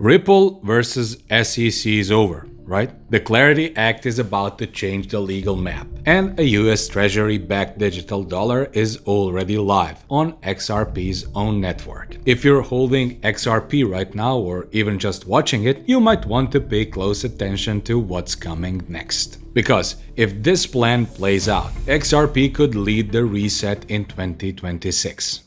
Ripple versus SEC is over, right? The Clarity Act is about to change the legal map, and a US Treasury-backed digital dollar is already live on XRP's own network. If you're holding XRP right now or even just watching it, you might want to pay close attention to what's coming next. Because if this plan plays out, XRP could lead the reset in 2026.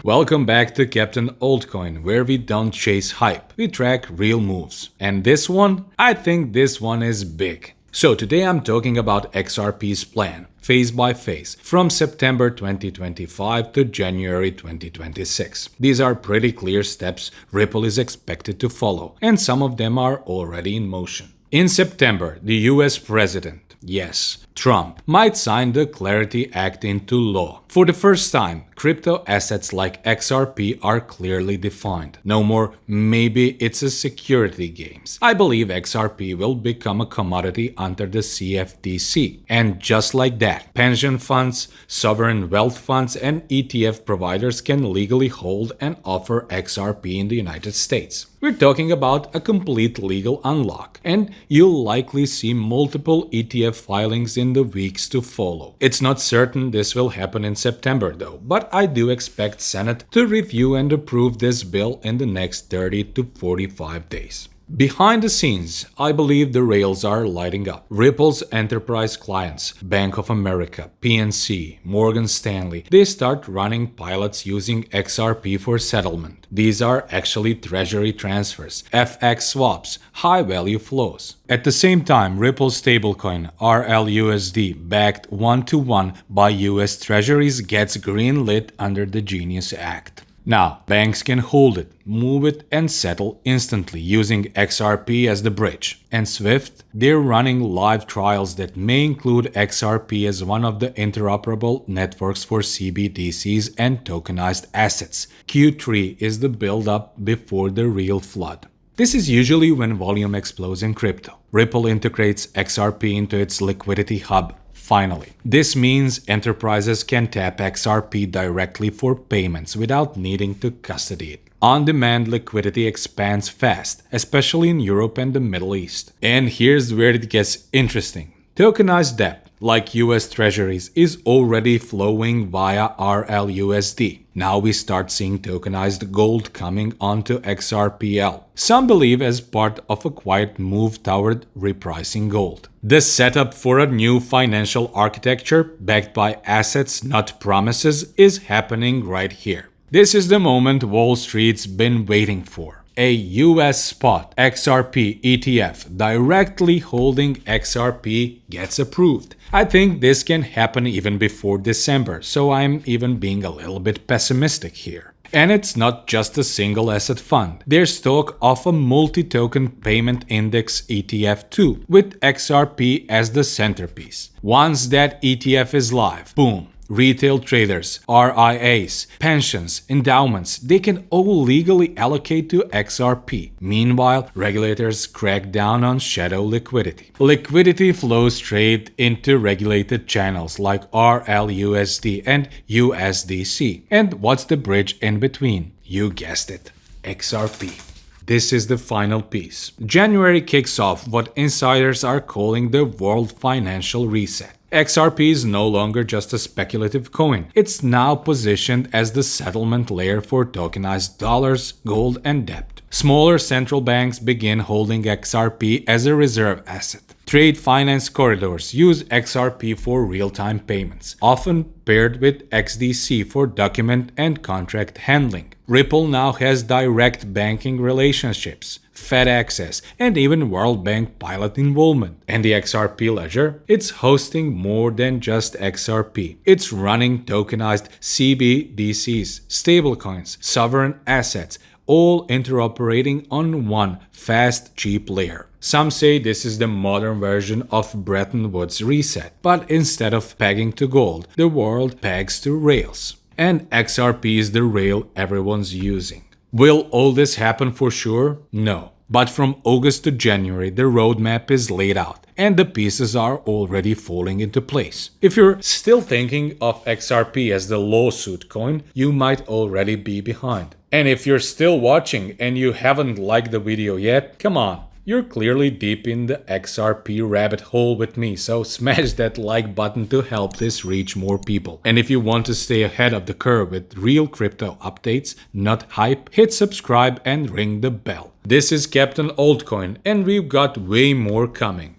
Welcome back to Captain Altcoin, where we don't chase hype, we track real moves. And this one? I think this one is big. So today I'm talking about XRP's plan, phase by phase, from September 2025 to January 2026. These are pretty clear steps Ripple is expected to follow, and some of them are already in motion. In September, the US President, yes, Trump, might sign the Clarity Act into law. For the first time, crypto assets like XRP are clearly defined. No more maybe it's a security games. I believe XRP will become a commodity under the CFTC. And just like that, pension funds, sovereign wealth funds, and ETF providers can legally hold and offer XRP in the United States. We're talking about a complete legal unlock, and you'll likely see multiple ETF filings in the weeks to follow. It's not certain this will happen in September though, but I do expect Senate to review and approve this bill in the next 30 to 45 days. Behind the scenes, I believe the rails are lighting up. Ripple's enterprise clients, Bank of America, PNC, Morgan Stanley, they start running pilots using XRP for settlement. These are actually treasury transfers, FX swaps, high-value flows. At the same time, Ripple's stablecoin RLUSD, backed 1-to-1 by US Treasuries, gets green-lit under the Genius Act. Now, banks can hold it, move it, and settle instantly using XRP as the bridge. And Swift, they're running live trials that may include XRP as one of the interoperable networks for CBDCs and tokenized assets. Q3 is the build-up before the real flood. This is usually when volume explodes in crypto. Ripple integrates XRP into its Liquidity Hub. Finally, this means enterprises can tap XRP directly for payments without needing to custody it. On-demand liquidity expands fast, especially in Europe and the Middle East. And here's where it gets interesting. Tokenized debt, like US Treasuries, is already flowing via RLUSD. Now we start seeing tokenized gold coming onto XRPL. Some believe as part of a quiet move toward repricing gold. The setup for a new financial architecture backed by assets, not promises, is happening right here. This is the moment Wall Street's been waiting for. A US spot XRP ETF directly holding XRP gets approved. I think this can happen even before December, so I'm even being a little bit pessimistic here. And it's not just a single asset fund. There's talk of a multi-token payment index ETF too, with XRP as the centerpiece. Once that ETF is live, boom. Retail traders, RIAs, pensions, endowments, they can all legally allocate to XRP. Meanwhile, regulators crack down on shadow liquidity. Liquidity flows straight into regulated channels like RLUSD and USDC. And what's the bridge in between? You guessed it, XRP. This is the final piece. January kicks off what insiders are calling the world financial reset. XRP is no longer just a speculative coin. It's now positioned as the settlement layer for tokenized dollars, gold, and debt. Smaller central banks begin holding XRP as a reserve asset. Trade finance corridors use XRP for real-time payments, often paired with XDC for document and contract handling. Ripple now has direct banking relationships, Fed access, and even World Bank pilot involvement. And the XRP Ledger? It's hosting more than just XRP. It's running tokenized CBDCs, stablecoins, sovereign assets, all interoperating on one fast, cheap layer. Some say this is the modern version of Bretton Woods reset, but instead of pegging to gold, the world pegs to rails. And XRP is the rail everyone's using. Will all this happen for sure? No. But from August to January, the roadmap is laid out, and the pieces are already falling into place. If you're still thinking of XRP as the lawsuit coin, you might already be behind. And if you're still watching and you haven't liked the video yet, come on. You're clearly deep in the XRP rabbit hole with me, so smash that like button to help this reach more people. And if you want to stay ahead of the curve with real crypto updates, not hype, hit subscribe and ring the bell. This is Captain Altcoin, and we've got way more coming.